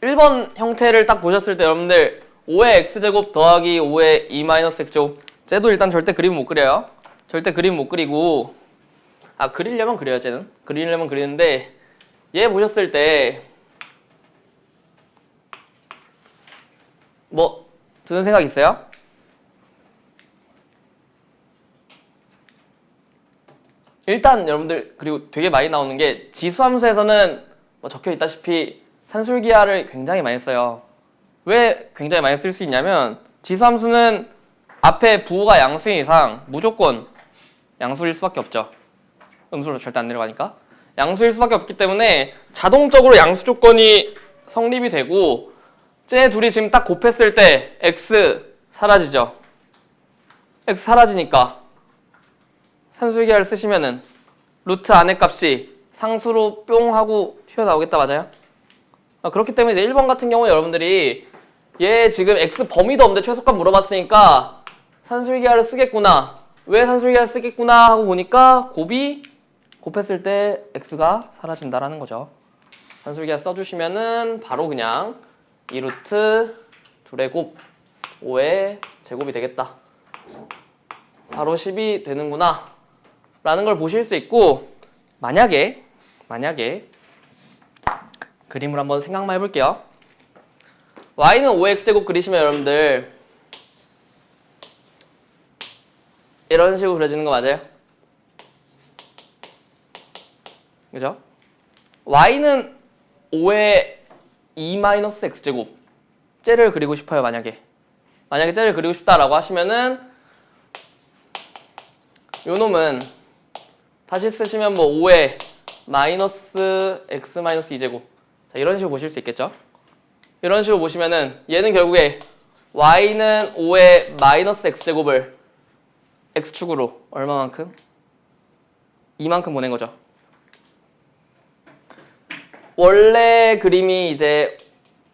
1번 형태를 딱 보셨을 때 여러분들 5의 x제곱 더하기 5의 2-x제곱 쟤도 일단 절대 그림 못 그려요. 절대 그림 못 그리고 그리려면 그려요. 쟤는 그리려면 그리는데 얘 보셨을 때 뭐 드는 생각 있어요? 일단 여러분들 그리고 되게 많이 나오는 게 지수함수에서는 뭐 적혀 있다시피 산술기하를 굉장히 많이 써요. 왜 굉장히 많이 쓸 수 있냐면 지수함수는 앞에 부호가 양수인 이상 무조건 양수일 수밖에 없죠. 음수로 절대 안 내려가니까. 양수일 수밖에 없기 때문에 자동적으로 양수 조건이 성립이 되고 쟤 둘이 지금 딱 곱했을 때 x 사라지죠. x 사라지니까 산술기하를 쓰시면은 루트 안의 값이 상수로 뿅 하고 튀어나오겠다. 맞아요? 그렇기 때문에 이제 1번 같은 경우에 여러분들이 얘 지금 x 범위도 없는데 최소값 물어봤으니까 산술기하를 쓰겠구나. 왜 산술기하를 쓰겠구나 하고 보니까 곱이 곱했을 때 x가 사라진다라는 거죠. 산술기하 써주시면은 바로 그냥 2루트 2의 곱 5의 제곱이 되겠다. 바로 10이 되는구나 라는 걸 보실 수 있고 만약에 그림을 한번 생각만 해볼게요. y는 5의 x제곱 그리시면 여러분들 이런 식으로 그려지는 거 맞아요? 그죠? y는 5의 2-x제곱 쟤를 그리고 싶어요. 만약에 쟤를 그리고 싶다라고 하시면은 요 놈은 다시 쓰시면 뭐 5의 마이너스 x 마이너스 2제곱 자, 이런 식으로 보실 수 있겠죠? 이런 식으로 보시면은 얘는 결국에 y는 5의 마이너스 x제곱을 x축으로 얼마만큼? 2만큼 보낸 거죠. 원래 그림이 이제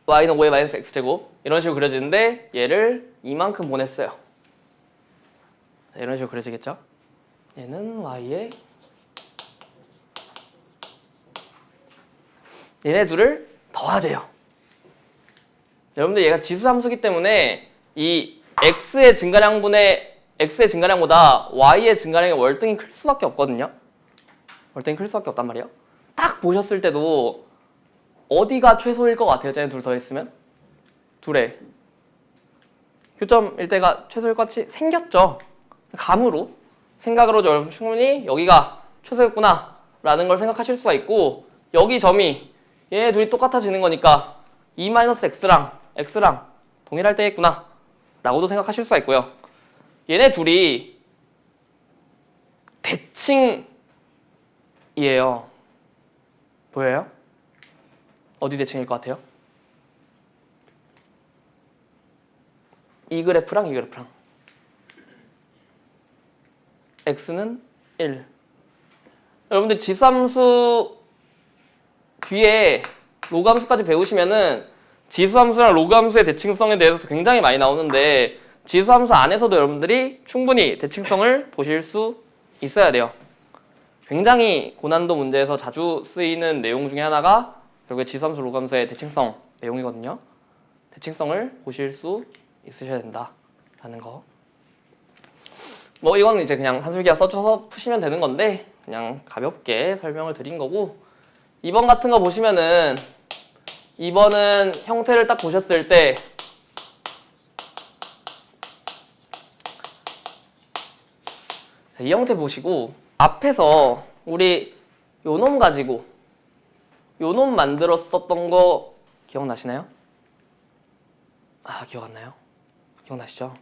y는 5의 마이너스 x제곱 이런 식으로 그려지는데 얘를 2만큼 보냈어요. 자, 이런 식으로 그려지겠죠? 얘는 y의 얘네 둘을 더하재요. 여러분들 얘가 지수함수기 때문에 이 x의 증가량보다 y의 증가량의 월등히 클 수밖에 없거든요. 월등히 클 수밖에 없단 말이에요. 딱 보셨을 때도 어디가 최소일 것 같아요? 쟤네 둘 더했으면? 둘의 교점일 때가 최소일 것 같이 생겼죠. 감으로 생각으로 여러분 충분히 여기가 최소였구나 라는 걸 생각하실 수가 있고 여기 점이 얘네 둘이 똑같아지는 거니까 2-x랑 x랑 동일할 때겠구나 라고도 생각하실 수가 있고요. 얘네 둘이 대칭이에요. 보여요? 어디 대칭일 것 같아요? 이 그래프랑 이 그래프랑 x는 1 여러분들 지수함수 뒤에 로그함수까지 배우시면은 지수함수랑 로그함수의 대칭성에 대해서 굉장히 많이 나오는데 지수함수 안에서도 여러분들이 충분히 대칭성을 보실 수 있어야 돼요. 굉장히 고난도 문제에서 자주 쓰이는 내용 중에 하나가 결국에 지수함수 로그함수의 대칭성 내용이거든요. 대칭성을 보실 수 있으셔야 된다라는 거. 뭐 이건 이제 그냥 산술기하 써줘서 푸시면 되는 건데 그냥 가볍게 설명을 드린 거고 2번 같은 거 보시면은 2번은 형태를 딱 보셨을 때 이 형태 보시고 앞에서 우리 요 놈 가지고 요 놈 만들었었던 거 기억나시나요? 기억 안 나요? 기억나시죠?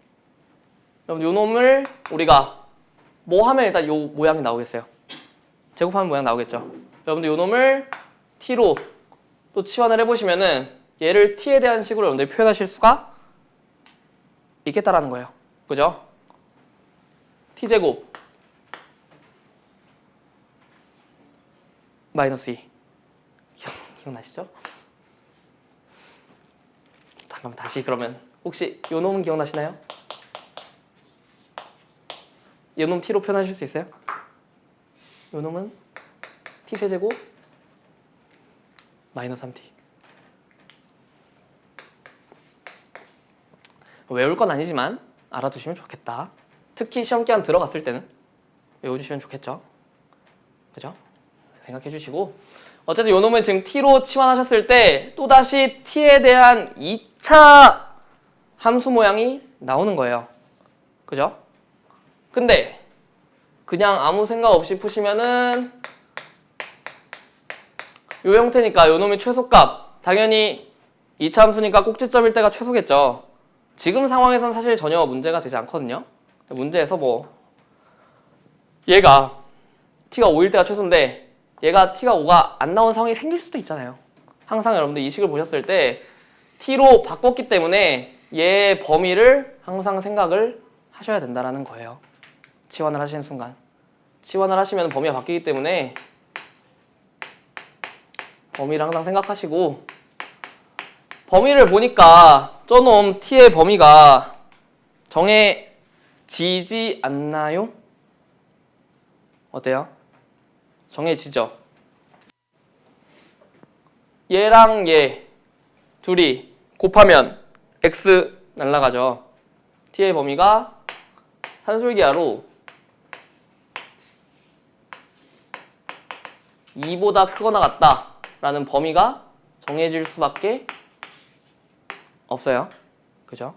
여러분 요 놈을 우리가 뭐 하면 일단 요 모양이 나오겠어요? 제곱하면 모양 나오겠죠? 여러분들 요 놈을 t로 또 치환을 해보시면은 얘를 t에 대한 식으로 여러분들이 표현하실 수가 있겠다라는 거예요. 그죠? t제곱 마이너스 2 기억나시죠? 잠깐만 다시 그러면 혹시 요 놈은 기억나시나요? 요 놈 t로 표현하실 수 있어요? 요 놈은 t세제곱 마이너스 3t 외울 건 아니지만 알아두시면 좋겠다. 특히 시험 기간 들어갔을 때는 외워주시면 좋겠죠. 그죠? 생각해 주시고 어쨌든 요 놈을 지금 t로 치환하셨을 때 또다시 t에 대한 2차 함수 모양이 나오는 거예요. 그죠? 근데 그냥 아무 생각 없이 푸시면은 요 형태니까 요 놈이 최소값 당연히 2차 함수니까 꼭지점일 때가 최소겠죠. 지금 상황에선 사실 전혀 문제가 되지 않거든요. 문제에서 뭐 얘가 t가 5일 때가 최소인데 얘가 t가 5가 안 나온 상황이 생길 수도 있잖아요. 항상 여러분들 이 식을 보셨을 때 t로 바꿨기 때문에 얘의 범위를 항상 생각을 하셔야 된다는 거예요. 치환을 하시는 순간. 치환을 하시면 범위가 바뀌기 때문에 범위를 항상 생각하시고 범위를 보니까 저놈 t의 범위가 정해지지 않나요? 어때요? 정해지죠? 얘랑 얘 둘이 곱하면 x 날라가죠. t의 범위가 산술기하로 2보다 크거나 같다 라는 범위가 정해질 수밖에 없어요. 그죠?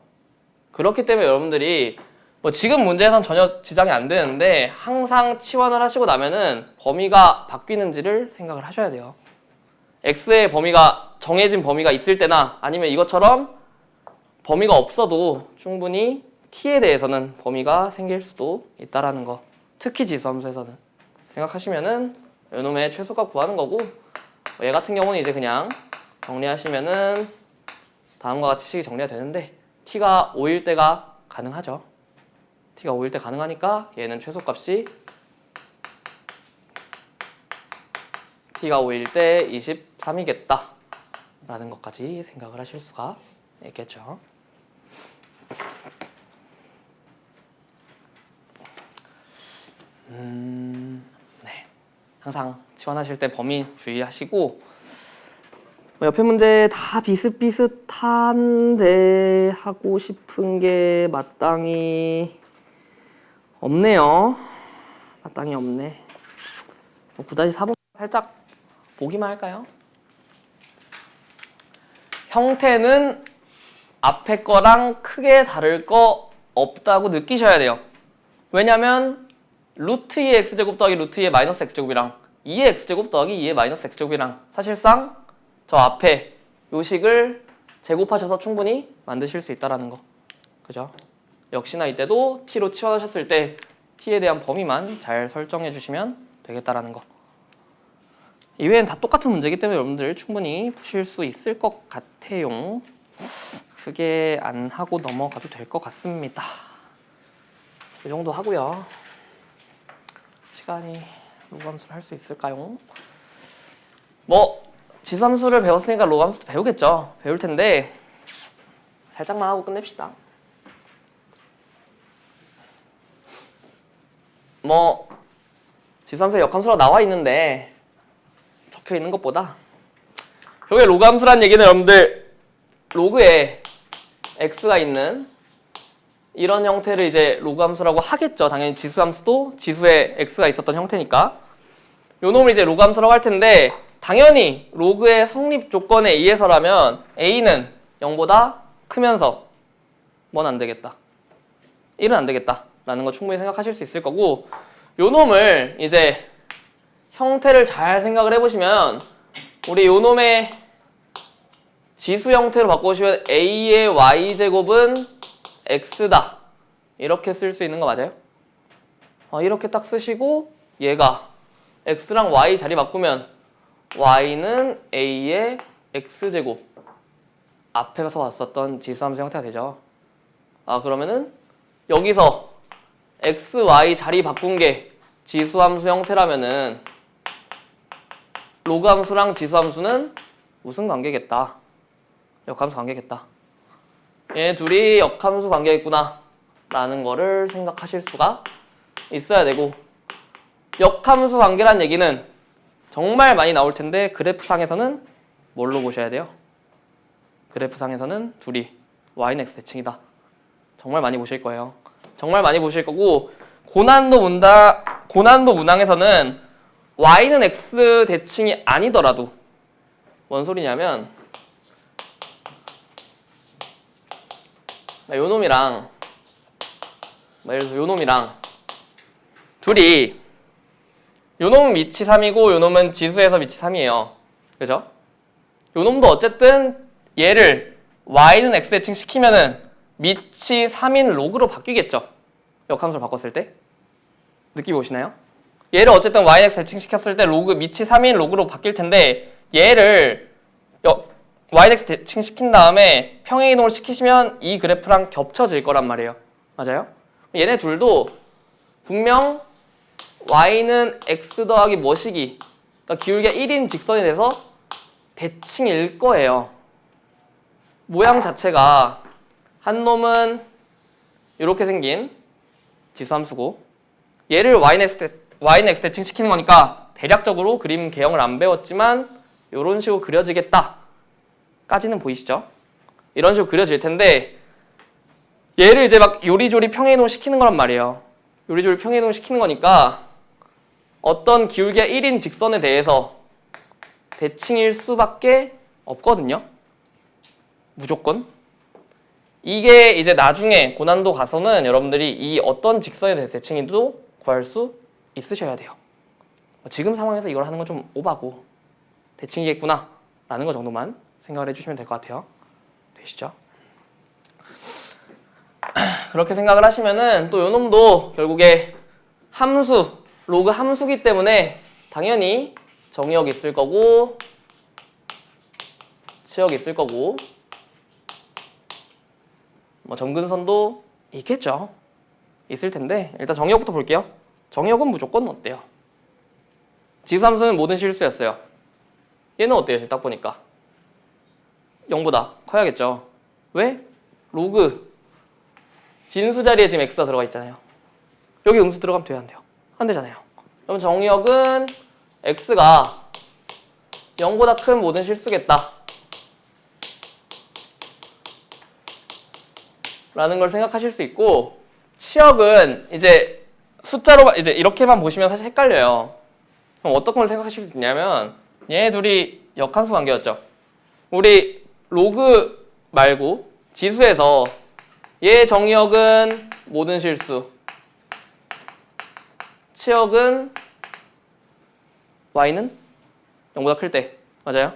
그렇기 때문에 여러분들이 뭐 지금 문제에선 전혀 지장이 안 되는데 항상 치환을 하시고 나면은 범위가 바뀌는지를 생각을 하셔야 돼요. x의 범위가 정해진 범위가 있을 때나 아니면 이것처럼 범위가 없어도 충분히 t에 대해서는 범위가 생길 수도 있다라는 거. 특히 지수함수에서는 생각하시면은 요놈의 최소값 구하는 거고 얘 같은 경우는 이제 그냥 정리하시면은 다음과 같이 식이 정리가 되는데 t가 5일 때가 가능하죠. t가 5일 때 가능하니까 얘는 최소값이 t가 5일 때 23이겠다 라는 것까지 생각을 하실 수가 있겠죠. 네. 항상 치환하실 때 범위 주의하시고 옆에 문제 다 비슷비슷한데 하고 싶은 게 마땅히 없네요. 마땅히 없네. 9-4번 살짝 보기만 할까요? 형태는 앞에 거랑 크게 다를 거 없다고 느끼셔야 돼요. 왜냐면 루트 2의 x제곱 더하기 루트 2의 마이너스 x제곱이랑 2의 x제곱 더하기 2의 마이너스 x제곱이랑 사실상 저 앞에 요 식을 제곱하셔서 충분히 만드실 수 있다는 거. 그죠? 역시나 이때도 t로 치환하셨을 때 t에 대한 범위만 잘 설정해 주시면 되겠다라는 거. 이외엔 다 똑같은 문제이기 때문에 여러분들 충분히 푸실 수 있을 것 같아요. 크게 안 하고 넘어가도 될 것 같습니다. 이 정도 하고요. 시간이 로그함수를 할 수 있을까요? 뭐 지수함수를 배웠으니까 로그함수도 배우겠죠. 배울 텐데 살짝만 하고 끝냅시다. 뭐 지수함수의 역함수로 나와 있는데 적혀 있는 것보다 여기 로그함수란 얘기는 여러분들 로그에 x가 있는 이런 형태를 이제 로그함수라고 하겠죠. 당연히 지수함수도 지수에 x가 있었던 형태니까 요 놈을 이제 로그함수라고 할 텐데 당연히 로그의 성립 조건에 의해서라면 a는 0보다 크면서 뭔 안 되겠다. 1은 안 되겠다 라는 거 충분히 생각하실 수 있을 거고 요 놈을 이제 형태를 잘 생각을 해보시면 우리 요 놈의 지수 형태로 바꿔보시면 a의 y제곱은 x다 이렇게 쓸 수 있는 거 맞아요? 이렇게 딱 쓰시고 얘가 x랑 y 자리 바꾸면 y는 a의 x제곱 앞에서 왔었던 지수함수 형태가 되죠. 그러면은 여기서 x, y 자리 바꾼 게 지수함수 형태라면은 로그함수랑 지수함수는 무슨 관계겠다? 역함수 관계겠다. 얘 둘이 역함수 관계겠구나 라는 거를 생각하실 수가 있어야 되고 역함수 관계란 얘기는 정말 많이 나올 텐데 그래프상에서는 뭘로 보셔야 돼요? 그래프상에서는 둘이 y는 x 대칭이다 정말 많이 보실 거예요. 정말 많이 보실 거고 고난도 문항에서는 y는 x 대칭이 아니더라도 뭔 소리냐면 요 놈이랑 예를 들어서 요 놈이랑 둘이 요 놈은 밑이 3이고 요 놈은 지수에서 밑이 3이에요. 그죠? 요 놈도 어쨌든 얘를 y는 x 대칭 시키면은 밑이 3인 로그로 바뀌겠죠. 역함수를 바꿨을 때. 느낌이 오시나요? 얘를 어쨌든 y는 x 대칭 시켰을 때 로그 밑이 3인 로그로 바뀔 텐데 얘를 y는 x 대칭 시킨 다음에 평행 이동을 시키시면 이 그래프랑 겹쳐질 거란 말이에요. 맞아요? 얘네 둘도 분명 y는 x 더하기 뭐시기 그러니까 기울기가 1인 직선이 돼서 대칭일 거예요. 모양 자체가 한 놈은 이렇게 생긴 지수함수고 얘를 y는 x 대칭 시키는 거니까 대략적으로 그림 개형을 안 배웠지만 이런 식으로 그려지겠다 까지는 보이시죠? 이런 식으로 그려질 텐데 얘를 이제 막 요리조리 평행이동 시키는 거란 말이에요. 요리조리 평행이동 시키는 거니까 어떤 기울기가 1인 직선에 대해서 대칭일 수밖에 없거든요. 무조건. 이게 이제 나중에 고난도 가서는 여러분들이 이 어떤 직선에 대해서 대칭인지도 구할 수 있으셔야 돼요. 지금 상황에서 이걸 하는 건 좀 오바고 대칭이겠구나 라는 거 정도만 생각을 해주시면 될 것 같아요. 되시죠? 그렇게 생각을 하시면은 또 요놈도 결국에 함수, 로그 함수기 때문에 당연히 정의역 있을 거고 치역 있을 거고 뭐 점근선도 있겠죠. 있을 텐데 일단 정의역부터 볼게요. 정의역은 무조건 어때요? 지수함수는 모든 실수였어요. 얘는 어때요? 지금 딱 보니까 0보다 커야겠죠. 왜? 로그 진수 자리에 지금 x가 들어가 있잖아요. 여기 음수 들어가면 돼요? 안 돼요? 안 되잖아요. 그럼 정의역은 x가 0보다 큰 모든 실수겠다 라는 걸 생각하실 수 있고 치역은 이제 숫자로 이제 이렇게만 보시면 사실 헷갈려요. 그럼 어떤 걸 생각하실 수 있냐면 얘네 둘이 역함수 관계였죠. 우리 로그 말고 지수에서 얘 정의역은 모든 실수 치역은 y는 0보다 클 때 맞아요?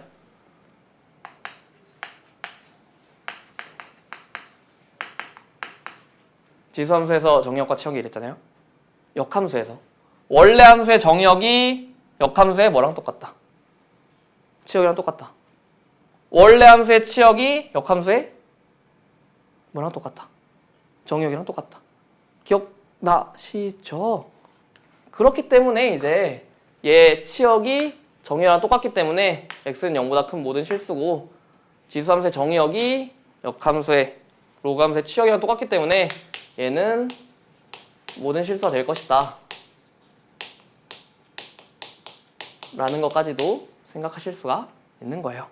지수함수에서 정의역과 치역이 이랬잖아요. 역함수에서 원래 함수의 정의역이 역함수의 뭐랑 똑같다? 치역이랑 똑같다. 원래 함수의 치역이 역함수의 뭐랑 똑같다? 정의역이랑 똑같다. 기억나시죠? 그렇기 때문에 이제 얘 치역이 정의역이랑 똑같기 때문에 x는 0보다 큰 모든 실수고 지수함수의 정의역이 역함수의 로그함수의 치역이랑 똑같기 때문에 얘는 모든 실수가 될 것이다 라는 것까지도 생각하실 수가 있는 거예요.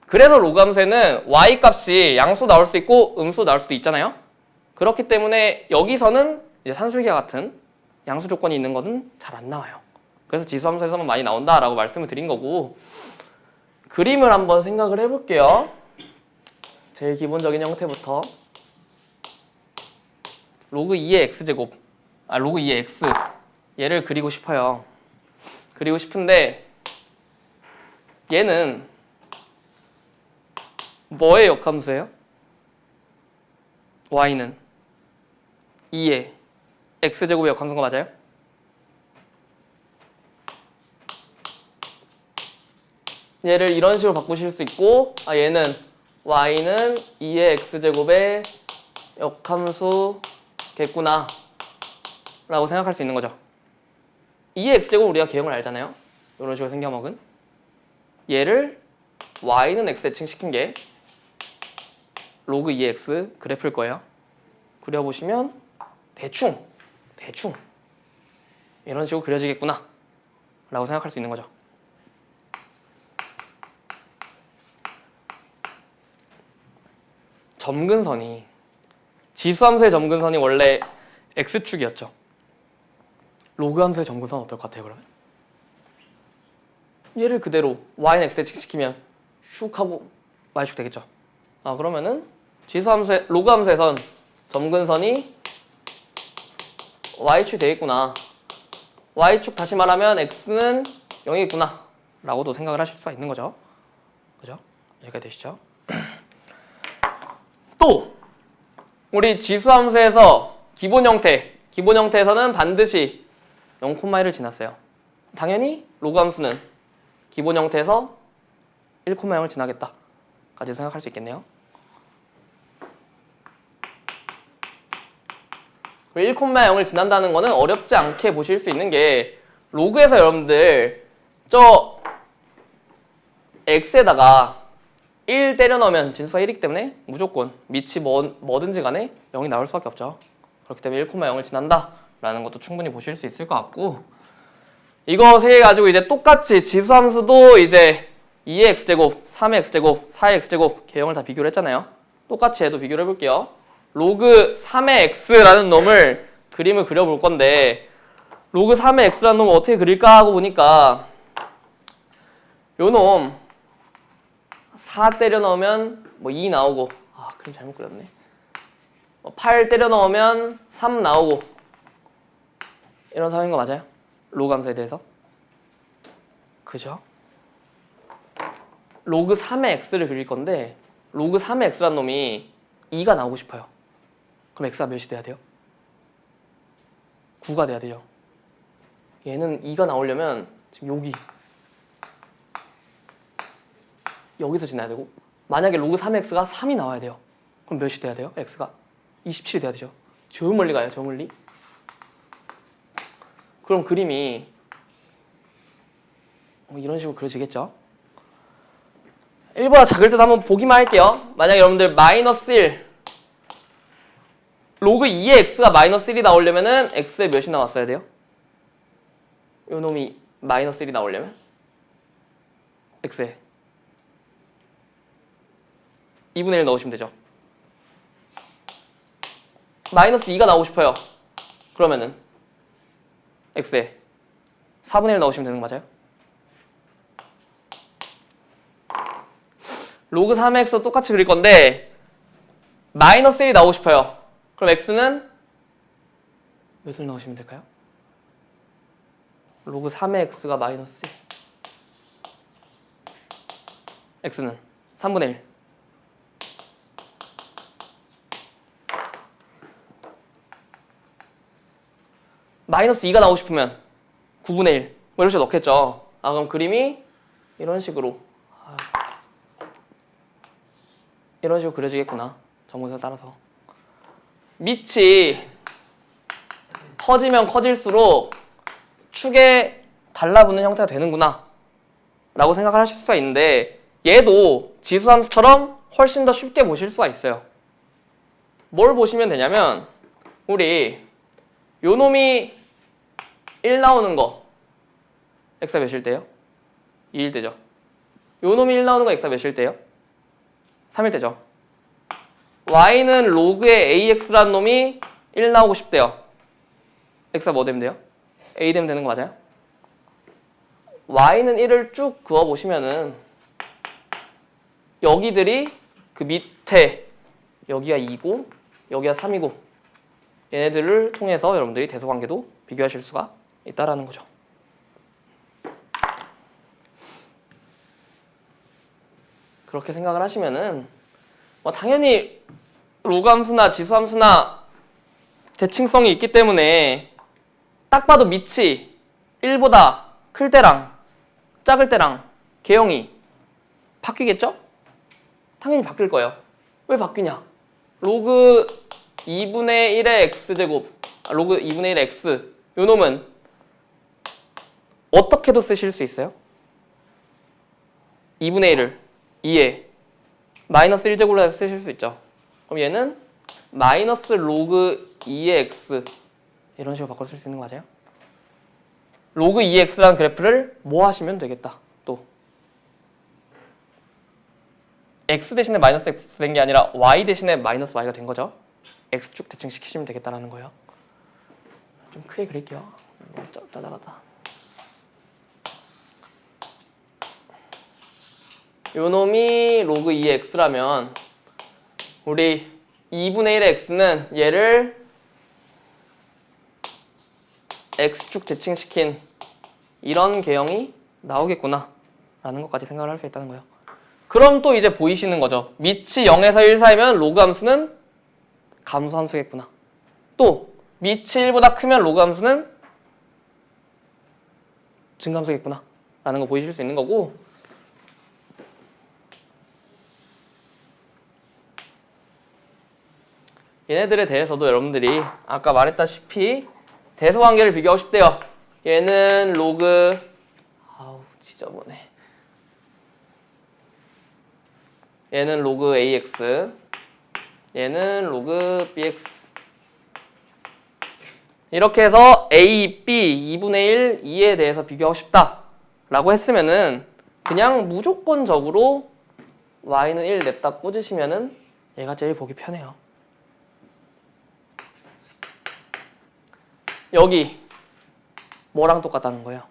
그래서 로그함수에는 y 값이 양수 나올 수 있고 음수 나올 수도 있잖아요. 그렇기 때문에 여기서는 이제 산술기와 같은 양수 조건이 있는 것은 잘 안 나와요. 그래서 지수함수에서만 많이 나온다라고 말씀을 드린 거고 그림을 한번 생각을 해볼게요. 제일 기본적인 형태부터 로그 2의 x제곱 로그 2의 x 얘를 그리고 싶어요. 그리고 싶은데 얘는 뭐의 역함수예요? y는 2의 x제곱의 역함수인 거 맞아요? 얘를 이런 식으로 바꾸실 수 있고 얘는 y는 2의 x제곱의 역함수겠구나 라고 생각할 수 있는 거죠. 2의 x제곱 우리가 개형을 알잖아요. 이런 식으로 생겨먹은 얘를 y는 x 대칭 시킨 게 로그 2의 x 그래프일 거예요. 그려보시면 대충 이런 식으로 그려지겠구나 라고 생각할 수 있는 거죠. 점근선이 지수함수의 점근선이 원래 x축이었죠. 로그 함수의 점근선 어떨 것 같아요, 그러면? 얘를 그대로 y는 x 대칭시키면 슉 하고 y축 되겠죠. 그러면은 지수함수의 로그 함수에선 점근선이 y축이 되겠구나. y축 다시 말하면 x는 0이겠구나 라고도 생각을 하실 수가 있는 거죠. 그죠? 여기까지 되시죠? 또 우리 지수함수에서 기본 형태에서는 반드시 0,1을 지났어요. 당연히 로그 함수는 기본 형태에서 1,0을 지나겠다 까지 생각할 수 있겠네요. 1,0을 지난다는 거는 어렵지 않게 보실 수 있는 게 로그에서 여러분들 저 x에다가 1 때려 넣으면 진수가 1이기 때문에 무조건 밑이 뭐든지 간에 0이 나올 수밖에 없죠. 그렇기 때문에 1,0을 지난다 라는 것도 충분히 보실 수 있을 것 같고, 이거 세 개 가지고 이제 똑같이 지수함수도 이제 2의 x제곱, 3의 x제곱, 4의 x제곱 개형을 다 비교를 했잖아요. 똑같이 얘도 비교를 해볼게요. 로그 3의 x라는 놈을 그림을 그려볼 건데, 로그 3의 x라는 놈을 어떻게 그릴까 하고 보니까 요 놈 4 때려 넣으면 뭐 2 나오고, 그림 잘못 그렸네. 8 때려 넣으면 3 나오고, 이런 상황인 거 맞아요? 로그 함수에 대해서. 그죠? 로그 3의 x를 그릴 건데 로그 3의 x라는 놈이 2가 나오고 싶어요. 그럼 x가 몇이 돼야 돼요? 9가 돼야 되죠. 얘는 2가 나오려면 지금 여기서 지나야 되고, 만약에 로그 3x가 3이 나와야 돼요. 그럼 몇이 돼야 돼요? x가 27이 돼야 되죠. 저 멀리 가요, 저 멀리. 그럼 그림이 이런 식으로 그려지겠죠. 1보다 작을 때도 한번 보기만 할게요. 만약에 여러분들 마이너스 1, 로그 2의 x가 마이너스 1이 나오려면은 x에 몇이 나왔어야 돼요? 요 놈이 마이너스 1이 나오려면 x에 2분의 1 넣으시면 되죠. 마이너스 2가 나오고 싶어요. 그러면은 x에 4분의 1 넣으시면 되는 거 맞아요? 로그 3의 x도 똑같이 그릴 건데 마이너스 1이 나오고 싶어요. 그럼 x는 몇을 넣으시면 될까요? 로그 3의 x가 마이너스 1, x는 3분의 1. 마이너스 2가 나오고 싶으면 9분의 1 뭐 이런 식으로 넣겠죠. 그럼 그림이 이런 식으로 그려지겠구나. 정근선 따라서 밑이 커지면 커질수록 축에 달라붙는 형태가 되는구나 라고 생각을 하실 수가 있는데, 얘도 지수함수처럼 훨씬 더 쉽게 보실 수가 있어요. 뭘 보시면 되냐면, 우리 요 놈이 1 나오는 거 x가 몇일 때요? 2일 때죠. 요 놈이 1 나오는 거 x가 몇일 때요? 3일 때죠. y는 로그의 ax라는 놈이 1 나오고 싶대요. x가 뭐 되면 돼요? a 되면 되는 거 맞아요? y는 1을 쭉 그어보시면은 여기들이 그 밑에 여기가 2고 여기가 3이고 얘네들을 통해서 여러분들이 대소관계도 비교하실 수가 있다라는 거죠. 그렇게 생각을 하시면은 당연히 로그 함수나 지수 함수나 대칭성이 있기 때문에 딱 봐도 밑이 1보다 클 때랑 작을 때랑 개형이 바뀌겠죠? 당연히 바뀔 거예요. 왜 바뀌냐? 로그 2분의 1의 x제곱, 로그 2분의 1의 x, 요 놈은 어떻게도 쓰실 수 있어요? 2분의 1을 2에 마이너스 1제곱으로 해서 쓰실 수 있죠. 그럼 얘는 마이너스 로그 2의 x 이런 식으로 바꿔 쓸 수 있는 거 맞아요? 로그 2의 x라는 그래프를 뭐 하시면 되겠다. 또 x 대신에 마이너스 x 된 게 아니라 y 대신에 마이너스 y가 된 거죠. x축 대칭시키시면 되겠다라는 거예요. 좀 크게 그릴게요. 너무 짜잘하다. 요 놈이 로그 2x라면 우리 2분의 1의 x는 얘를 x축 대칭시킨 이런 개형이 나오겠구나 라는 것까지 생각을 할 수 있다는 거예요. 그럼 또 이제 보이시는 거죠. 밑이 0에서 1 사이면 로그 함수는 감소 함수겠구나. 또 밑이 1보다 크면 로그 함수는 증감수겠구나 라는 거 보이실 수 있는 거고, 얘네들에 대해서도 여러분들이 아까 말했다시피 대소관계를 비교하고 싶대요. 얘는 로그 지저분해. 얘는 로그 ax, 얘는 로그 bx. 이렇게 해서 a, b, 2분의 1, 2에 대해서 비교하고 싶다 라고 했으면은 그냥 무조건적으로 y는 1 냅다 꽂으시면은 얘가 제일 보기 편해요. 여기 뭐랑 똑같다는 거예요?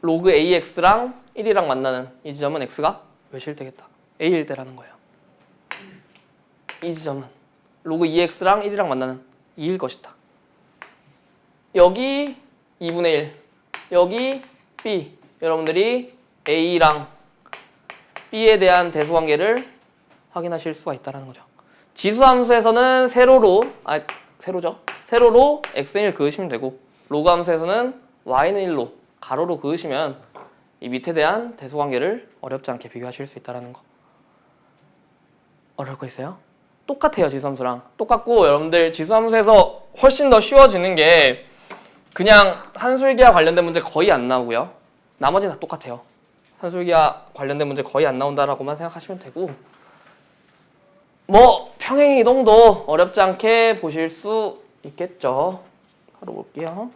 로그 ax랑 1이랑 만나는 이 지점은 x가 몇일 때겠다? a일 때라는 거예요. 이 지점은 로그 2x랑 1이랑 만나는 2일 것이다. 여기 2분의 1, 여기 b. 여러분들이 a랑 b에 대한 대소관계를 확인하실 수가 있다는 거죠. 지수함수에서는 세로로 x는 1 그으시면 되고, 로그 함수에서는 y는 1로 가로로 그으시면 이 밑에 대한 대소관계를 어렵지 않게 비교하실 수 있다는 거. 어려울 거 있어요? 똑같아요. 지수함수랑 똑같고, 여러분들 지수함수에서 훨씬 더 쉬워지는 게 그냥 산술기와 관련된 문제 거의 안 나오고요. 나머지는 다 똑같아요. 산술기와 관련된 문제 거의 안 나온다라고만 생각하시면 되고, 뭐 평행이동도 어렵지 않게 보실 수 있겠죠. 바로 볼게요.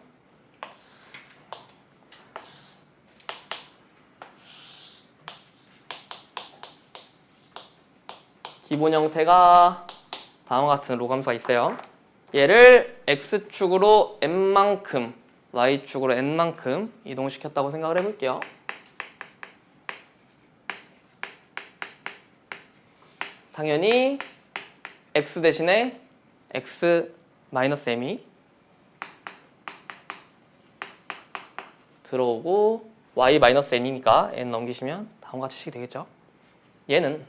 기본 형태가 다음과 같은 로감수가 있어요. 얘를 x축으로 n만큼, y축으로 n만큼 이동시켰다고 생각을 해볼게요. 당연히 x 대신에 x-m이 들어오고 y-n이니까 n 넘기시면 다음과 같이 식이 되겠죠. 얘는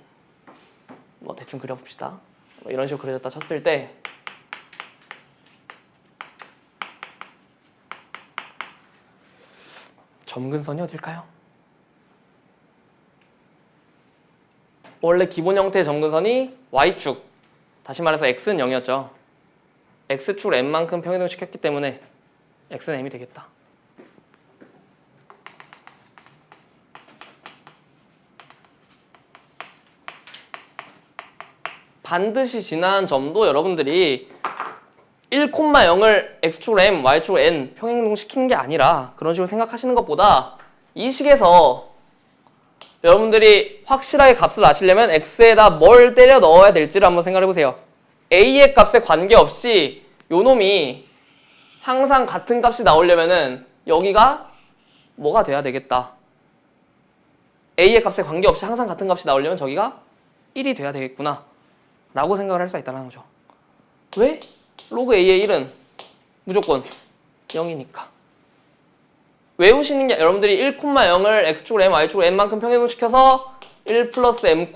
뭐 대충 그려봅시다. 뭐 이런 식으로 그려졌다 쳤을 때 점근선이 어딜까요? 원래 기본 형태의 점근선이 y축, 다시 말해서 x는 0이었죠. x축을 n만큼 평행이동시켰기 때문에 x는 m이 되겠다. 반드시 지나는 점도 여러분들이 1,0을 x축으로 m, y축으로 n 평행이동시키는 게 아니라 그런 식으로 생각하시는 것보다 이 식에서 여러분들이 확실하게 값을 아시려면 x에다 뭘 때려 넣어야 될지를 한번 생각해 보세요. a의 값에 관계없이 요 놈이 항상 같은 값이 나오려면은 여기가 뭐가 돼야 되겠다. a의 값에 관계없이 항상 같은 값이 나오려면 저기가 1이 돼야 되겠구나 라고 생각을 할 수가 있다는 거죠. 왜? 로그 a의 1은 무조건 0이니까. 외우시는 게 여러분들이 1,0을 x축으로 m, y축으로 n만큼 평행이동시켜서 1 플러스 m,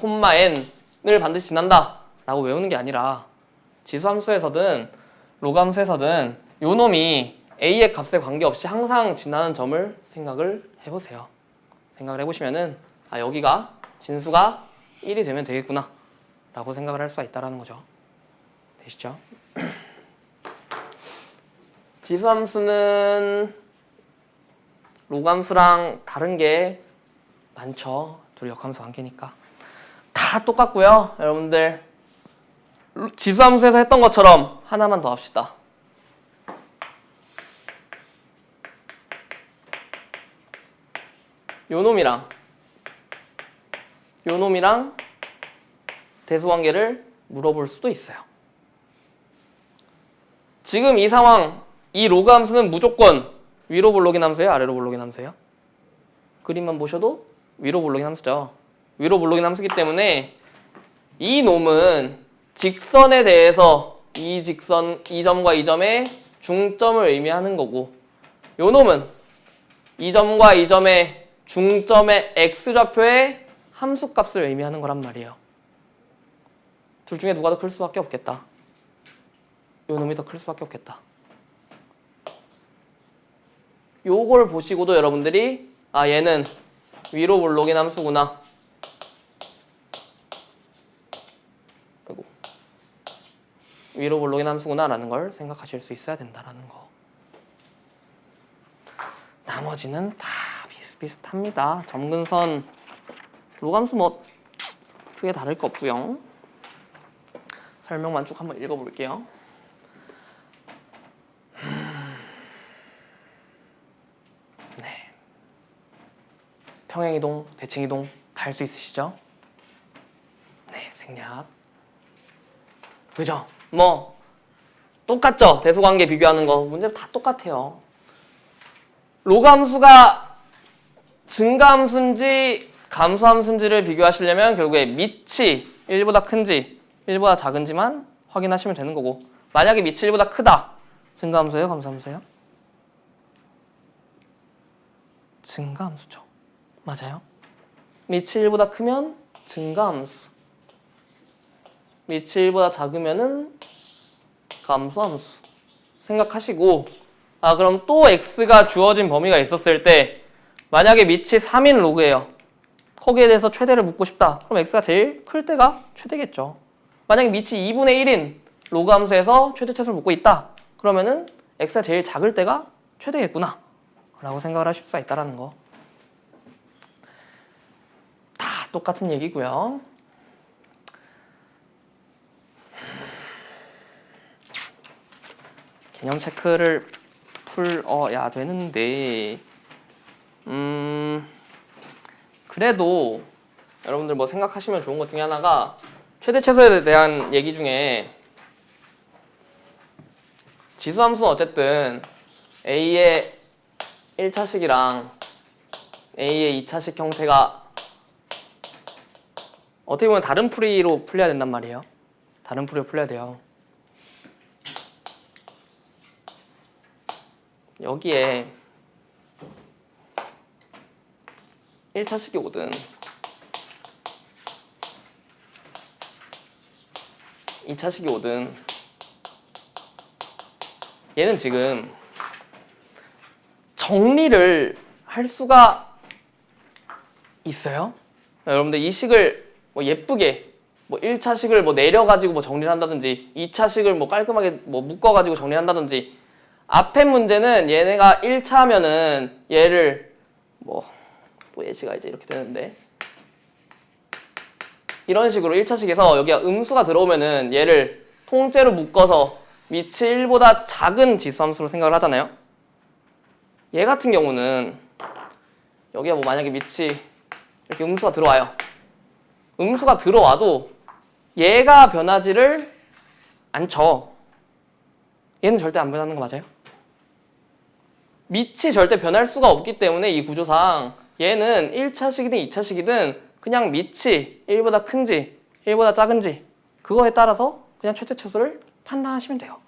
n을 반드시 지난다 라고 외우는 게 아니라 지수함수에서든 로그함수에서든 요 놈이 a의 값에 관계없이 항상 지나는 점을 생각을 해보세요. 생각을 해보시면은 여기가 진수가 1이 되면 되겠구나 라고 생각을 할 수가 있다는 거죠. 되시죠? 지수함수는 로그함수랑 다른 게 많죠. 둘이 역함수 관계니까. 다 똑같고요. 여러분들 지수함수에서 했던 것처럼 하나만 더 합시다. 요 놈이랑 대소관계를 물어볼 수도 있어요. 지금 이 상황, 이 로그 함수는 무조건 위로 볼록인 함수예요? 아래로 볼록인 함수예요? 그림만 보셔도 위로 볼록인 함수죠. 위로 볼록인 함수이기 때문에 이 놈은 직선에 대해서 이 직선, 이 점과 이 점의 중점을 의미하는 거고, 요 놈은 이 점과 이 점의 중점의 x좌표의 함수값을 의미하는 거란 말이에요. 둘 중에 누가 더 클 수밖에 없겠다. 요 놈이 더 클 수밖에 없겠다. 요걸 보시고도 여러분들이 아, 얘는 위로 볼록인 함수구나. 아이고. 위로 볼록인 함수구나 라는 걸 생각하실 수 있어야 된다라는 거. 나머지는 다 비슷비슷합니다. 점근선, 로감수 뭐 크게 다를 거 없고요. 설명만 쭉 한번 읽어볼게요. 네. 평행이동, 대칭이동 다 할 수 있으시죠? 네, 생략. 그죠? 뭐 똑같죠? 대소관계 비교하는 거 문제 다 똑같아요. 로감수가 증가함수인지 감소함수인지를 비교하시려면 결국에 밑이 1보다 큰지 1보다 작은지만 확인하시면 되는 거고, 만약에 밑이 1보다 크다. 증가함수예요? 감소함수예요? 증가함수죠. 맞아요. 밑이 1보다 크면 증가함수, 밑이 1보다 작으면은 감소함수 생각하시고, 아 그럼 또 x가 주어진 범위가 있었을 때 만약에 밑이 3인 로그예요. 거기에 대해서 최대를 묻고 싶다. 그럼 x가 제일 클 때가 최대겠죠. 만약에 밑이 2분의 1인 로그 함수에서 최대 최소를 묻고 있다. 그러면은 x가 제일 작을 때가 최대겠구나 라고 생각을 하실 수가 있다는 거. 다 똑같은 얘기고요. 개념 체크를 풀어야 되는데 그래도 여러분들 뭐 생각하시면 좋은 것 중에 하나가 최대 최소에 대한 얘기 중에 지수함수는 어쨌든 A의 1차식이랑 A의 2차식 형태가 어떻게 보면 다른 풀이로 풀려야 된단 말이에요. 다른 풀이로 풀려야 돼요. 여기에 1차식이 오든 2차식이 오든 얘는 지금 정리를 할 수가 있어요. 여러분들 이 식을 뭐 예쁘게 뭐 1차식을 뭐 내려가지고 뭐 정리를 한다든지 2차식을 뭐 깔끔하게 뭐 묶어가지고 정리를 한다든지, 앞에 문제는 얘네가 1차 하면은 얘를 뭐 예시가 이제 이렇게 되는데 이런 식으로 1차식에서 여기가 음수가 들어오면은 얘를 통째로 묶어서 밑이 1보다 작은 지수함수로 생각을 하잖아요. 얘 같은 경우는 여기가 뭐 만약에 밑이 이렇게 음수가 들어와요. 음수가 들어와도 얘가 변하지를 않죠. 얘는 절대 안 변하는 거 맞아요? 밑이 절대 변할 수가 없기 때문에 이 구조상 얘는 1차식이든 2차식이든 그냥 밑이 1보다 큰지 1보다 작은지 그거에 따라서 그냥 최대 최소를 판단하시면 돼요.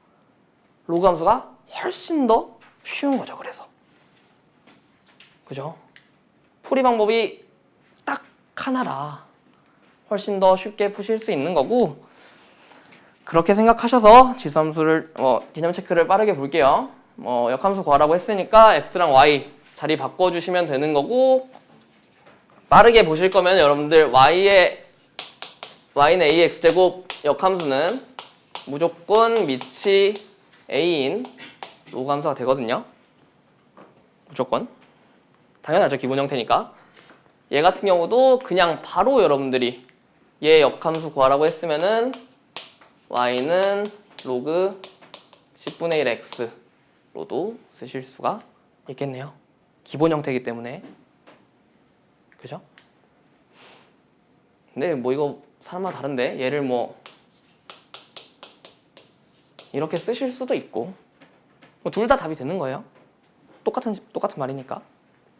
로그 함수가 훨씬 더 쉬운 거죠. 그래서 그죠? 풀이 방법이 딱 하나라 훨씬 더 쉽게 푸실 수 있는 거고, 그렇게 생각하셔서 지수함수를 개념 체크를 빠르게 볼게요. 역함수 구하라고 했으니까 x랑 y 자리 바꿔주시면 되는 거고, 빠르게 보실 거면 여러분들 y는 ax제곱 역함수는 무조건 밑이 a인 로그 함수가 되거든요. 무조건. 당연하죠. 기본 형태니까. 얘 같은 경우도 그냥 바로 여러분들이 얘 역함수 구하라고 했으면은 y는 로그 10분의 1 x로도 쓰실 수가 있겠네요. 기본 형태이기 때문에. 그죠? 근데 뭐 이거 사람마다 다른데 얘를 뭐 이렇게 쓰실 수도 있고 둘 다 답이 되는 거예요. 똑같은 말이니까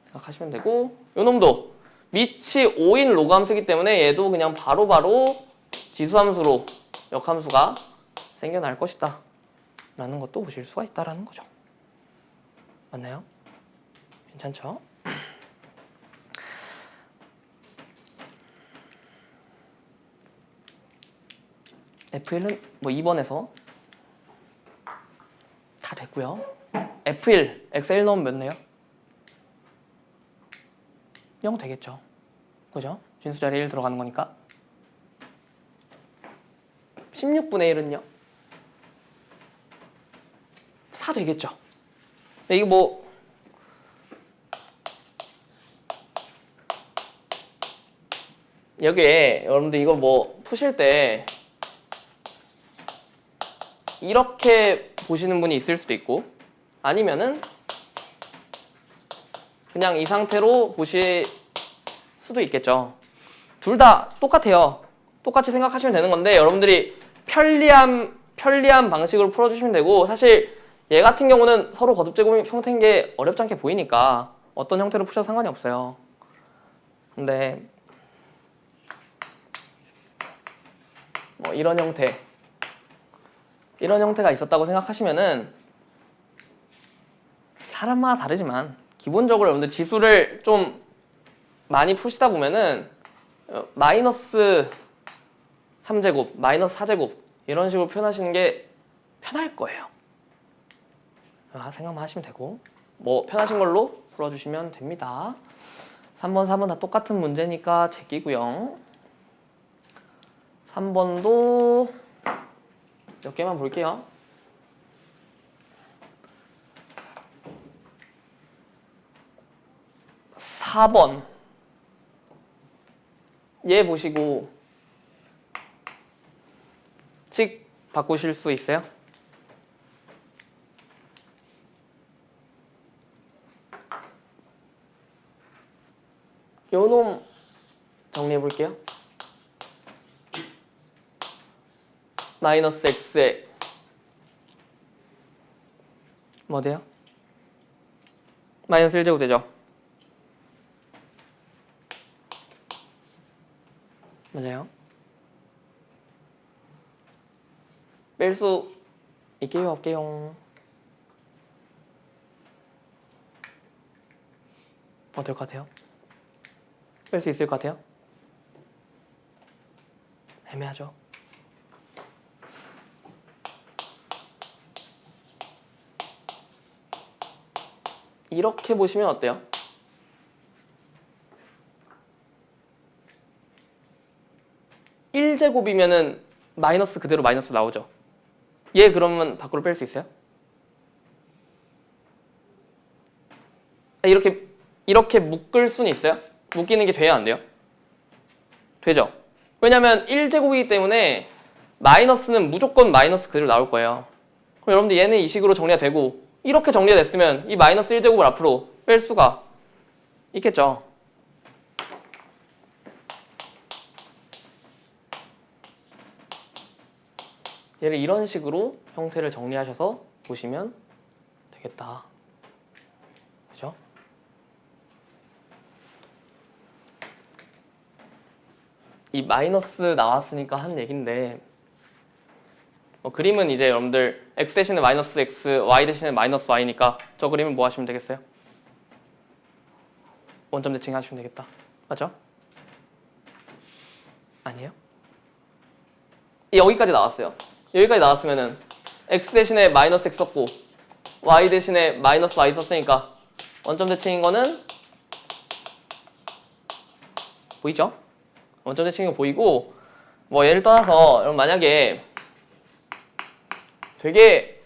생각하시면 되고 요 놈도 밑이 5인 로그함수이기 때문에 얘도 그냥 바로바로 지수함수로 역함수가 생겨날 것이다 라는 것도 보실 수가 있다라는 거죠. 맞나요? 괜찮죠? F1은 뭐 2번에서 다 됐고요. F1, X1 넣으면 몇 내요? 0 되겠죠. 그죠? 진수 자리에 1 들어가는 거니까. 16분의 1은요? 4 되겠죠. 근데 이거 뭐 여기에 여러분들 이거 뭐 푸실 때 이렇게 보시는 분이 있을 수도 있고 아니면은 그냥 이 상태로 보실 수도 있겠죠. 둘 다 똑같아요. 똑같이 생각하시면 되는 건데 여러분들이 편리한 방식으로 풀어주시면 되고 사실 얘 같은 경우는 서로 거듭제곱 형태인 게 어렵지 않게 보이니까 어떤 형태로 푸셔도 상관이 없어요. 근데 뭐 이런 형태가 있었다고 생각하시면은 사람마다 다르지만 기본적으로 여러분들 지수를 좀 많이 푸시다 보면은 마이너스 3제곱, 마이너스 4제곱 이런 식으로 표현하시는 게 편할 거예요. 생각만 하시면 되고 뭐 편하신 걸로 풀어주시면 됩니다. 3번, 4번 다 똑같은 문제니까 제끼고요. 3번도 몇 개만 볼게요. 4번 얘 보시고 칙 바꾸실 수 있어요? 요 놈 정리해 볼게요. 마이너스 x에 뭐 돼요? 마이너스 1제곱 되죠? 맞아요? 뺄 수 있게요? 없게요? 어떨 것 같아요? 뺄 수 있을 것 같아요? 애매하죠? 이렇게 보시면 어때요? (1제곱이면은) 마이너스 그대로 마이너스 나오죠. 얘 그러면 밖으로 뺄 수 있어요? 이렇게 묶을 수는 있어요? 묶이는 게 돼야 안 돼요? 되죠? 왜냐면 1제곱이기 때문에 마이너스는 무조건 마이너스 그대로 나올 거예요. 그럼 여러분들 얘는 이 식으로 정리가 되고 이렇게 정리가 됐으면 이 마이너스 1제곱을 앞으로 뺄 수가 있겠죠. 얘를 이런 식으로 형태를 정리하셔서 보시면 되겠다. 그죠? 이 마이너스 나왔으니까 한 얘긴데 그림은 이제 여러분들 x 대신에 마이너스 x, y 대신에 마이너스 y니까 저 그림은 뭐 하시면 되겠어요? 원점 대칭 하시면 되겠다. 맞죠? 아니에요? 여기까지 나왔어요. 여기까지 나왔으면은 x 대신에 마이너스 x 썼고 y 대신에 마이너스 y 썼으니까 원점 대칭인 거는 보이죠? 원점 대칭인 거 보이고 뭐 얘를 떠나서 여러분 만약에 되게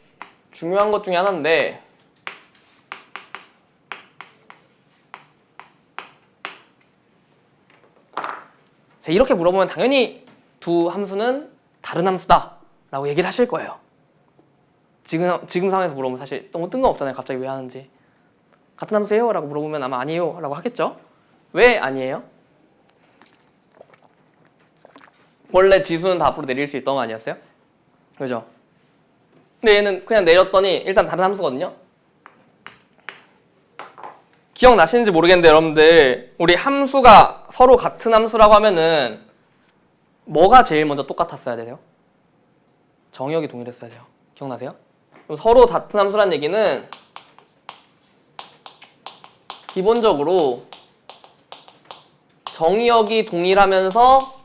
중요한 것 중에 하나인데 이렇게 물어보면 당연히 두 함수는 다른 함수다 라고 얘기를 하실 거예요. 지금 상황에서 물어보면 사실 너무 뜬금없잖아요. 갑자기 왜 하는지. 같은 함수예요? 라고 물어보면 아마 아니에요 라고 하겠죠. 왜 아니에요? 원래 지수는 다 앞으로 내릴 수 있던 거 아니었어요? 그죠? 근데 얘는 그냥 내렸더니 일단 다른 함수거든요. 기억나시는지 모르겠는데 여러분들 우리 함수가 서로 같은 함수라고 하면은 뭐가 제일 먼저 똑같았어야 돼요? 정의역이 동일했어야 돼요. 기억나세요? 그럼 서로 같은 함수란 얘기는 기본적으로 정의역이 동일하면서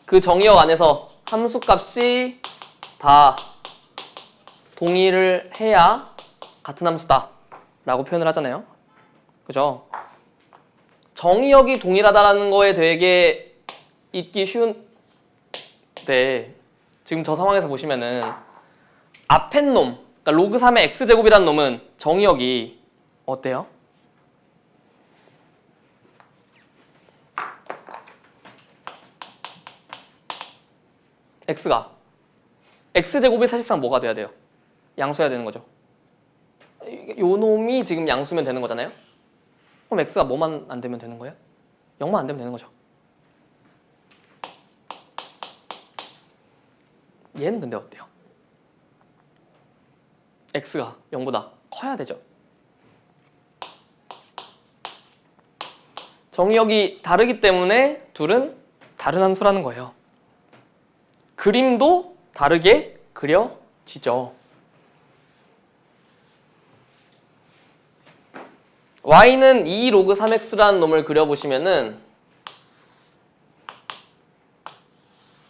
그 정의역 안에서 함수값이 다 동일을 해야 같은 함수다 라고 표현을 하잖아요. 그죠? 정의역이 동일하다는 거에 되게 잊기 쉬운데 지금 저 상황에서 보시면은 앞에 놈, 그러니까 로그 3의 x제곱이라는 놈은 정의역이 어때요? x가 x제곱이 사실상 뭐가 돼야 돼요? 양수해야 되는 거죠. 요 놈이 지금 양수면 되는 거잖아요. 그럼 x가 뭐만 안 되면 되는 거예요? 0만 안 되면 되는 거죠. 얘는 근데 어때요? x가 0보다 커야 되죠. 정의역이 다르기 때문에 둘은 다른 함수라는 거예요. 그림도 다르게 그려지죠. y는 2 로그 3x라는 놈을 그려보시면은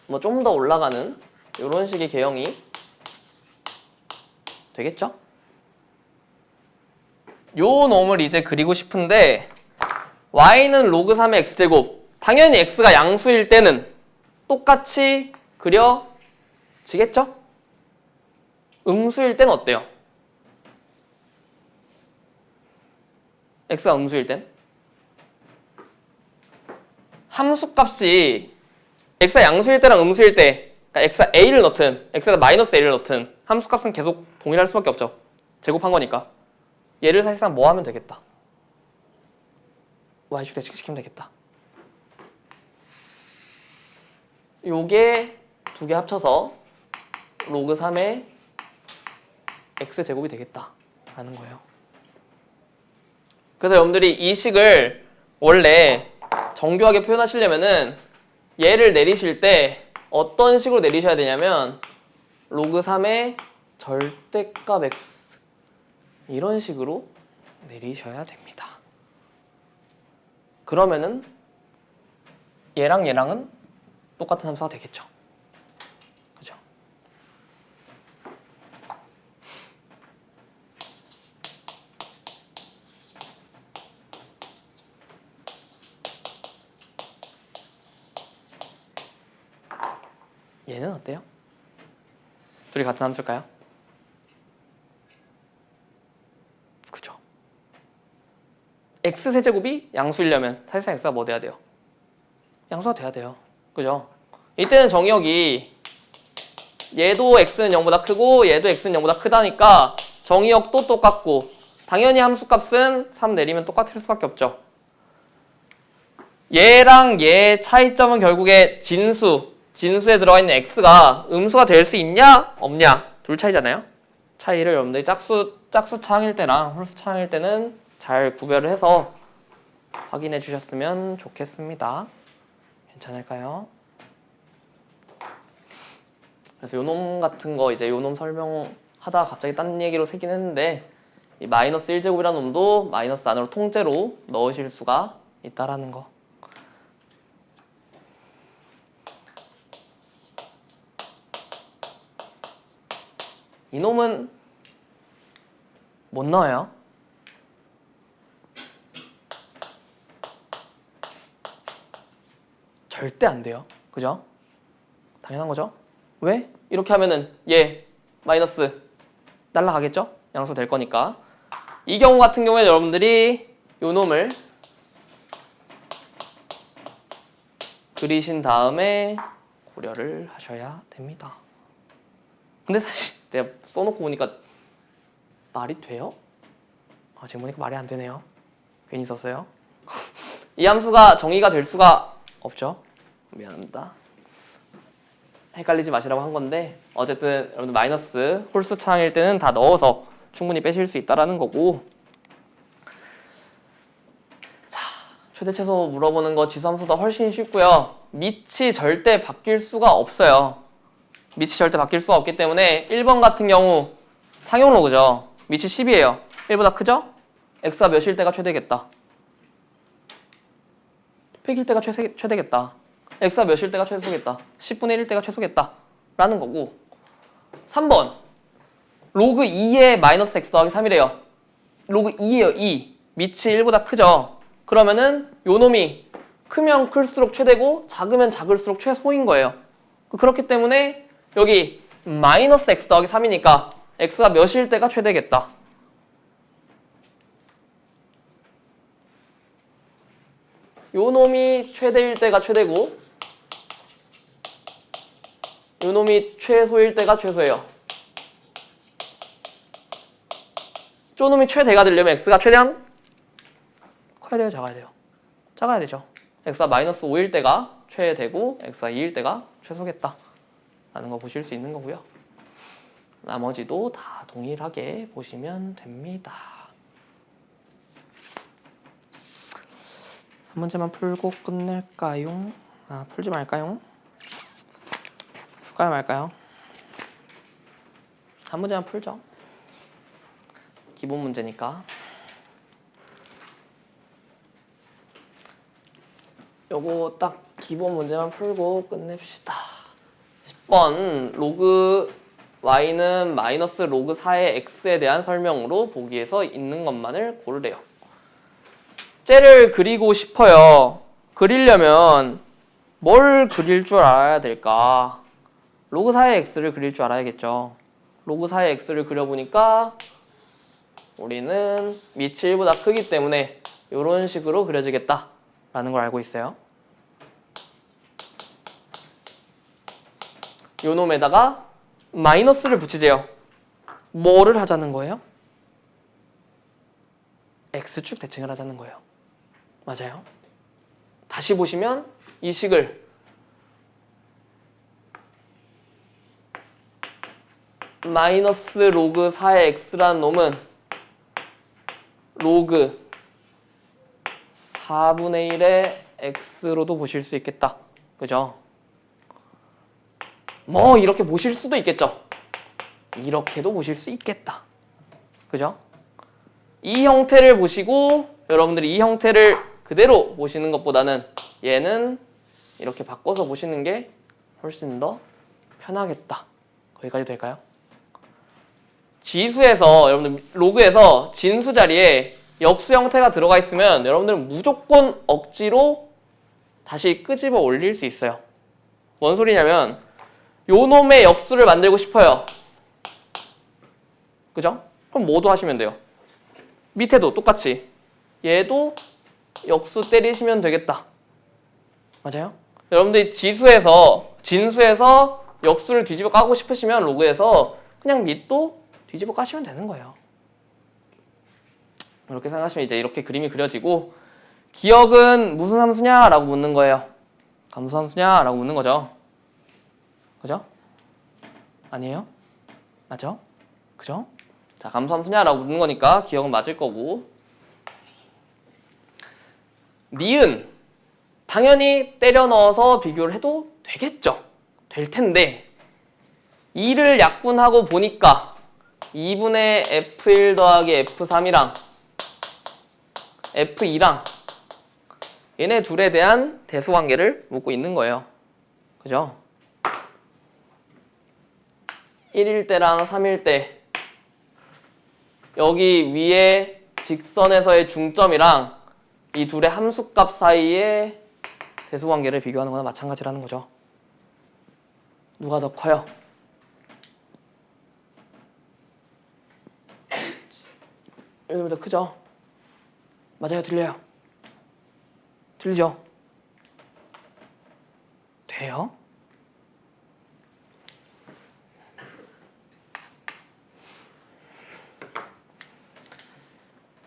뭐 좀 더 올라가는 이런 식의 개형이 되겠죠? 요 놈을 이제 그리고 싶은데 y는 로그 3의 x제곱, 당연히 x가 양수일 때는 똑같이 그려지겠죠? 음수일 때는 어때요? x가 음수일 땐 함수값이 x가 양수일 때랑 음수일 때, 그러니까 x가 a를 넣든 x가 마이너스 a를 넣든 함수값은 계속 동일할 수밖에 없죠. 제곱한 거니까. 얘를 사실상 뭐 하면 되겠다? y축 대칭시키면 되겠다. 요게 두 개 합쳐서 로그 3의 x제곱이 되겠다 라는 거예요. 그래서 여러분들이 이 식을 원래 정교하게 표현하시려면은 얘를 내리실 때 어떤 식으로 내리셔야 되냐면 로그 3의 절대값 x 이런 식으로 내리셔야 됩니다. 그러면은 얘랑 얘랑은 똑같은 함수가 되겠죠. 그죠? 얘는 어때요? 둘이 같은 함수일까요? 그죠? x세제곱이 양수이려면 사실상 x가 뭐 돼야 돼요? 양수가 돼야 돼요. 그죠? 이때는 정의역이 얘도 x는 0보다 크고 얘도 x는 0보다 크다니까 정의역도 똑같고 당연히 함수값은 3 내리면 똑같을 수밖에 없죠. 얘랑 얘 차이점은 결국에 진수에 들어가 있는 x가 음수가 될 수 있냐 없냐 둘 차이잖아요. 차이를 여러분들이 짝수 창일 때랑 홀수 창일 때는 잘 구별을 해서 확인해 주셨으면 좋겠습니다. 괜찮을까요? 그래서 요놈 같은 거 이제 요놈 설명하다가 갑자기 딴 얘기로 새긴 했는데 이 마이너스 1제곱이라는 놈도 마이너스 안으로 통째로 넣으실 수가 있다라는 거. 이놈은 못 넣어요. 절대 안 돼요. 그죠? 당연한 거죠? 왜? 이렇게 하면은 얘 마이너스 날라가겠죠? 양수 될 거니까. 이 경우 같은 경우에 여러분들이 요 놈을 그리신 다음에 고려를 하셔야 됩니다. 근데 사실 내가 써놓고 보니까 말이 돼요? 지금 보니까 말이 안 되네요. 괜히 썼어요. 이 함수가 정의가 될 수가 없죠. 미안합니다. 헷갈리지 마시라고 한 건데 어쨌든 여러분들 마이너스 홀수 창일 때는 다 넣어서 충분히 빼실 수 있다라는 거고. 자, 최대 최소 물어보는 거 지수함수보다 훨씬 쉽고요. 밑이 절대 바뀔 수가 없어요. 밑이 절대 바뀔 수가 없기 때문에 1번 같은 경우 상용 로그죠. 밑이 10이에요. 1보다 크죠? x가 몇일 때가 최대겠다. 100일 때가 최대겠다. x가 몇일 때가 최소겠다. 10분의 1일 때가 최소겠다. 라는 거고. 3번. 로그 2의 마이너스 x 더하기 3이래요. 로그 2예요. 2. 밑이 1보다 크죠. 그러면은 요 놈이 크면 클수록 최대고 작으면 작을수록 최소인 거예요. 그렇기 때문에 여기 마이너스 x 더하기 3이니까 x가 몇일 때가 최대겠다. 요 놈이 최대일 때가 최대고 요 놈이 최소일 때가 최소예요. 저 놈이 최대가 되려면 x가 최대한 커야 돼요? 작아야 돼요? 작아야 되죠. x가 마이너스 5일 때가 최대고 x가 2일 때가 최소겠다 라는 거 보실 수 있는 거고요. 나머지도 다 동일하게 보시면 됩니다. 한 문제만 풀고 끝낼까요? 풀지 말까요? 풀까요 말까요? 한 문제만 풀죠. 기본 문제니까. 요거 딱 기본 문제만 풀고 끝냅시다. 10번 로그 y는 마이너스 로그 4의 x에 대한 설명으로 보기에서 있는 것만을 고르래요. 쟤를 그리고 싶어요. 그리려면 뭘 그릴 줄 알아야 될까? 로그 4의 x를 그릴 줄 알아야겠죠. 로그 4의 x를 그려보니까 우리는 밑이 1보다 크기 때문에 이런 식으로 그려지겠다 라는 걸 알고 있어요. 요 놈에다가 마이너스를 붙이재요. 뭐를 하자는 거예요? x축 대칭을 하자는 거예요. 맞아요. 다시 보시면 이 식을 마이너스 로그 4의 x라는 놈은 로그 4분의 1의 x로도 보실 수 있겠다. 그죠? 뭐 이렇게 보실 수도 있겠죠. 이렇게도 보실 수 있겠다. 그죠? 이 형태를 보시고 여러분들이 이 형태를 그대로 보시는 것보다는 얘는 이렇게 바꿔서 보시는 게 훨씬 더 편하겠다. 거기까지 될까요? 지수에서 여러분들 로그에서 진수 자리에 역수 형태가 들어가 있으면 여러분들은 무조건 억지로 다시 끄집어 올릴 수 있어요. 뭔 소리냐면 요 놈의 역수를 만들고 싶어요. 그죠? 그럼 뭐도 하시면 돼요. 밑에도 똑같이 얘도 역수 때리시면 되겠다. 맞아요? 여러분들이 진수에서 역수를 뒤집어 까고 싶으시면 로그에서 그냥 밑도 뒤집어 까시면 되는 거예요. 이렇게 생각하시면 이제 이렇게 그림이 그려지고 기억은 무슨 함수냐? 라고 묻는 거예요. 감수 함수냐? 라고 묻는 거죠. 그죠? 아니에요? 맞죠? 그죠? 자, 감수 함수냐? 라고 묻는 거니까 기억은 맞을 거고 니은 당연히 때려 넣어서 비교를 해도 되겠죠. 될 텐데 2를 약분하고 보니까 2분의 F1 더하기 F3이랑 F2랑 얘네 둘에 대한 대수관계를 묻고 있는 거예요. 그죠? 1일 때랑 3일 때 여기 위에 직선에서의 중점이랑 이 둘의 함수값 사이의 대수관계를 비교하는 거나 마찬가지라는 거죠. 누가 더 커요? 이놈이 더 크죠? 맞아요? 들려요? 들리죠? 돼요?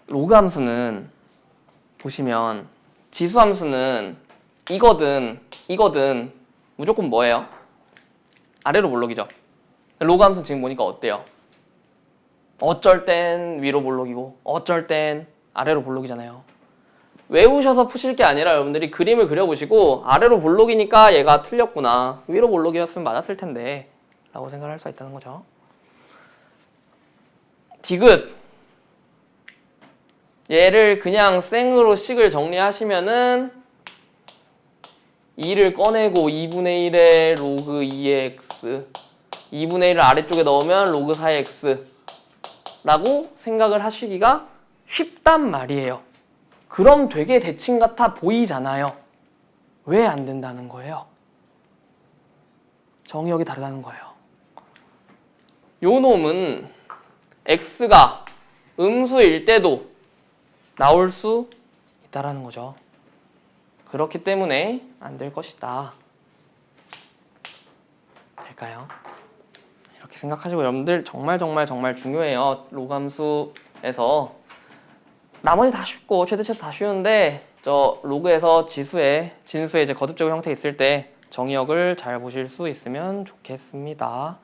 로그 함수는 보시면 지수 함수는 이거든 무조건 뭐예요? 아래로 볼록이죠. 로그 함수는 지금 보니까 어때요? 어쩔 땐 위로 볼록이고 어쩔 땐 아래로 볼록이잖아요. 외우셔서 푸실 게 아니라 여러분들이 그림을 그려보시고 아래로 볼록이니까 얘가 틀렸구나. 위로 볼록이었으면 맞았을 텐데 라고 생각을 할 수 있다는 거죠. 디귿. 얘를 그냥 생으로 식을 정리하시면은 2를 꺼내고 2분의 1의 로그 2의 x 2분의 1을 아래쪽에 넣으면 로그 4의 x 라고 생각을 하시기가 쉽단 말이에요. 그럼 되게 대칭 같아 보이잖아요. 왜 안 된다는 거예요? 정의역이 다르다는 거예요. 요 놈은 x가 음수일 때도 나올 수 있다라는 거죠. 그렇기 때문에 안 될 것이다. 될까요? 이렇게 생각하시고 여러분들 정말 중요해요. 로그함수에서 나머지 다 쉽고 최대치에서 다 쉬운데 저 로그에서 진수의 이제 거듭제곱 형태 있을 때 정의역을 잘 보실 수 있으면 좋겠습니다.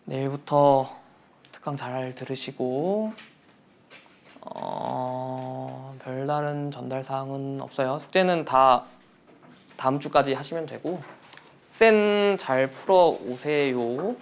내일부터 특강 잘 들으시고 별다른 전달 사항은 없어요. 숙제는 다 다음 주까지 하시면 되고 센 잘 풀어 오세요.